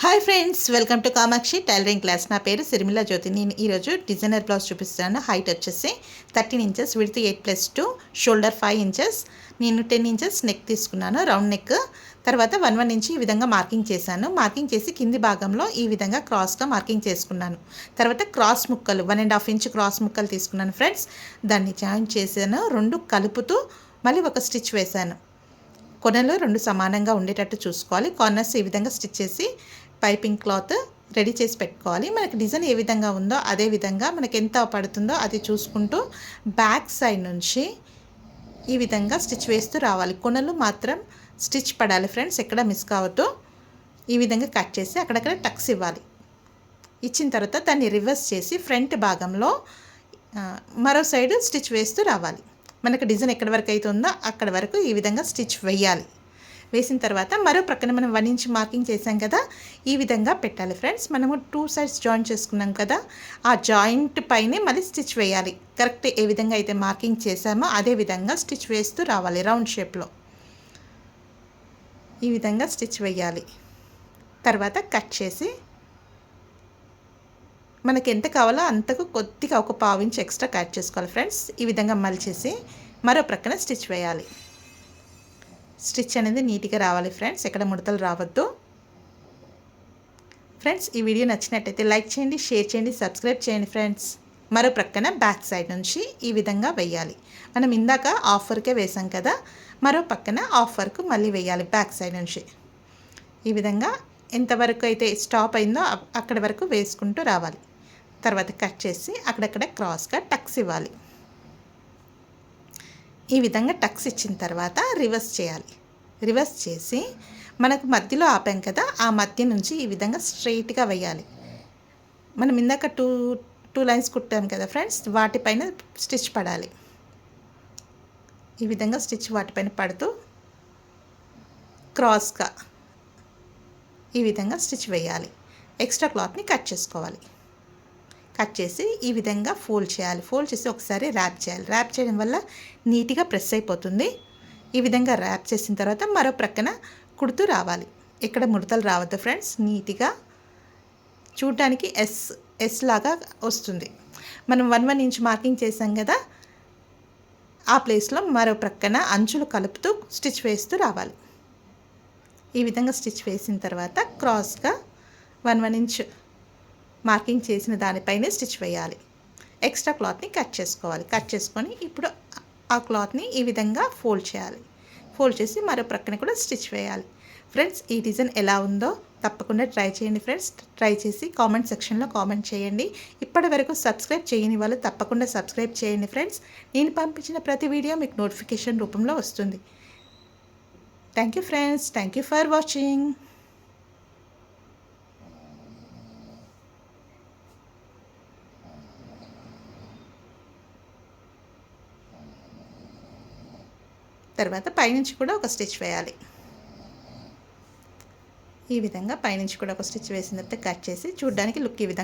Hi friends, welcome to Kamakshi tailoring class. నా పేరు సిరిమిల జ్యోతి. నేను ఈరోజు డిజైనర్ బ్లౌజ్ చూపిస్తాను. హైట్ వచ్చేసి 13 ఇంచెస్, విడ్త్ 8+2, షోల్డర్ 5 ఇంచెస్. నేను 10 ఇంచెస్ నెక్ తీసుకున్నాను, రౌండ్ నెక్. తర్వాత 1 ఇంచ్ ఈ విధంగా మార్కింగ్ చేశాను. మార్కింగ్ చేసి కింది భాగంలో ఈ విధంగా క్రాస్గా మార్కింగ్ చేసుకున్నాను. తర్వాత క్రాస్ ముక్కలు 1.5 ఇంచ్ క్రాస్ ముక్కలు తీసుకున్నాను ఫ్రెండ్స్. దాన్ని జాయిన్ చేశాను, రెండు కలుపుతూ మళ్ళీ ఒక స్టిచ్ వేశాను. కొనలు రెండు సమానంగా ఉండేటట్టు చూసుకోవాలి. కార్నర్స్ ఈ విధంగా స్టిచ్ చేసి పైపింగ్ క్లాత్ రెడీ చేసి పెట్టుకోవాలి. మనకి డిజైన్ ఏ విధంగా ఉందో అదే విధంగా మనకి ఎంత పడుతుందో అది చూసుకుంటూ బ్యాక్ సైడ్ నుంచి ఈ విధంగా స్టిచ్ వేస్తూ రావాలి. కొనలు మాత్రం స్టిచ్ పడాలి ఫ్రెండ్స్, ఎక్కడ మిస్ కావద్దు. ఈ విధంగా కట్ చేసి అక్కడక్కడ టక్స్ ఇవ్వాలి. ఇచ్చిన తర్వాత దాన్ని రివర్స్ చేసి ఫ్రంట్ భాగంలో మరో సైడ్ స్టిచ్ వేస్తూ రావాలి. మనకు డిజైన్ ఎక్కడి వరకు అవుతుందో అక్కడ వరకు ఈ విధంగా స్టిచ్ వేయాలి. వేసిన తర్వాత మరో ప్రక్కన మనం 1 ఇంచ్ మార్కింగ్ చేసాం కదా, ఈ విధంగా పెట్టాలి ఫ్రెండ్స్. మనము 2 సైడ్స్ జాయిన్ చేసుకున్నాం కదా, ఆ జాయింట్ పైనే మళ్ళీ స్టిచ్ వేయాలి. కరెక్ట్ ఏ విధంగా అయితే మార్కింగ్ చేసామో అదే విధంగా స్టిచ్ వేస్తూ రావాలి. రౌండ్ షేప్లో ఈ విధంగా స్టిచ్ వేయాలి. తర్వాత కట్ చేసి మనకి ఎంత కావాలో అంతకు కొద్దిగా ఒక 1/4 ఇంచ్ ఎక్స్ట్రా కట్ చేసుకోవాలి ఫ్రెండ్స్. ఈ విధంగా మలిచేసి మరో ప్రక్కన స్టిచ్ వేయాలి. స్టిచ్ అనేది నీట్గా రావాలి ఫ్రెండ్స్, ఎక్కడ ముడతలు రావద్దు. ఫ్రెండ్స్, ఈ వీడియో నచ్చినట్టయితే లైక్ చేయండి, షేర్ చేయండి, సబ్స్క్రైబ్ చేయండి ఫ్రెండ్స్. మరో ప్రక్కన బ్యాక్ సైడ్ నుంచి ఈ విధంగా వేయాలి. మనం ఇందాక ఆఫర్కే వేసాం కదా, మరో పక్కన ఆఫర్కు మళ్ళీ వేయాలి బ్యాక్ సైడ్ నుంచి. ఈ విధంగా ఎంతవరకు అయితే స్టాప్ అయిందో అక్కడి వరకు వేసుకుంటూ రావాలి. తర్వాత కట్ చేసి అక్కడక్కడ క్రాస్గా టక్స్ ఇవ్వాలి. ఈ విధంగా టక్స్ ఇచ్చిన తర్వాత రివర్స్ చేయాలి. రివర్స్ చేసి మనకు మధ్యలో ఆపాం కదా, ఆ మధ్య నుంచి ఈ విధంగా స్ట్రైట్గా వేయాలి. మనం ఇందాక టూ లైన్స్ కుట్టాం కదా ఫ్రెండ్స్, వాటిపైన స్టిచ్ పడాలి. ఈ విధంగా స్టిచ్ వాటిపైన పడుతూ క్రాస్గా ఈ విధంగా స్టిచ్ వేయాలి. ఎక్స్ట్రా క్లాత్ని కట్ చేసుకోవాలి. కట్ చేసి ఈ విధంగా ఫోల్డ్ చేయాలి. ఫోల్డ్ చేసి ఒకసారి ర్యాప్ చేయాలి. ర్యాప్ చేయడం వల్ల నీట్గా ప్రెస్ అయిపోతుంది. ఈ విధంగా ర్యాప్ చేసిన తర్వాత మరో ప్రక్కన కుడుతూ రావాలి. ఎక్కడ ముడతలు రావద్దు ఫ్రెండ్స్, నీట్గా చూడటానికి ఎస్ లాగా వస్తుంది. మనం 1 ఇంచ్ మార్కింగ్ చేసాం కదా, ఆ ప్లేస్లో మరో ప్రక్కన అంచులు కలుపుతూ స్టిచ్ వేస్తూ రావాలి. ఈ విధంగా స్టిచ్ వేసిన తర్వాత క్రాస్గా 1 ఇంచ్ మార్కింగ్ చేసిన దానిపైనే స్టిచ్ వేయాలి. ఎక్స్ట్రా క్లాత్ని కట్ చేసుకోవాలి. కట్ చేసుకొని ఇప్పుడు ఆ క్లాత్ని ఈ విధంగా ఫోల్డ్ చేయాలి. ఫోల్డ్ చేసి మరో ప్రక్కన కూడా స్టిచ్ వేయాలి. ఫ్రెండ్స్, ఈ డిజైన్ ఎలా ఉందో తప్పకుండా ట్రై చేయండి ఫ్రెండ్స్. ట్రై చేసి కామెంట్ సెక్షన్లో కామెంట్ చేయండి. ఇప్పటి వరకు సబ్స్క్రైబ్ చేయని వాళ్ళు తప్పకుండా సబ్స్క్రైబ్ చేయండి ఫ్రెండ్స్. నేను పంపించిన ప్రతి వీడియో మీకు నోటిఫికేషన్ రూపంలో వస్తుంది. Thank you friends, thank you for watching. తర్వాత పైనుంచి కూడా ఒక స్టిచ్ వేయాలి. ఈ విధంగా పైనుంచి కూడా ఒక స్టిచ్ వేసిన తర్వాత కట్ చేసి చూడడానికి లుక్ ఈ విధంగా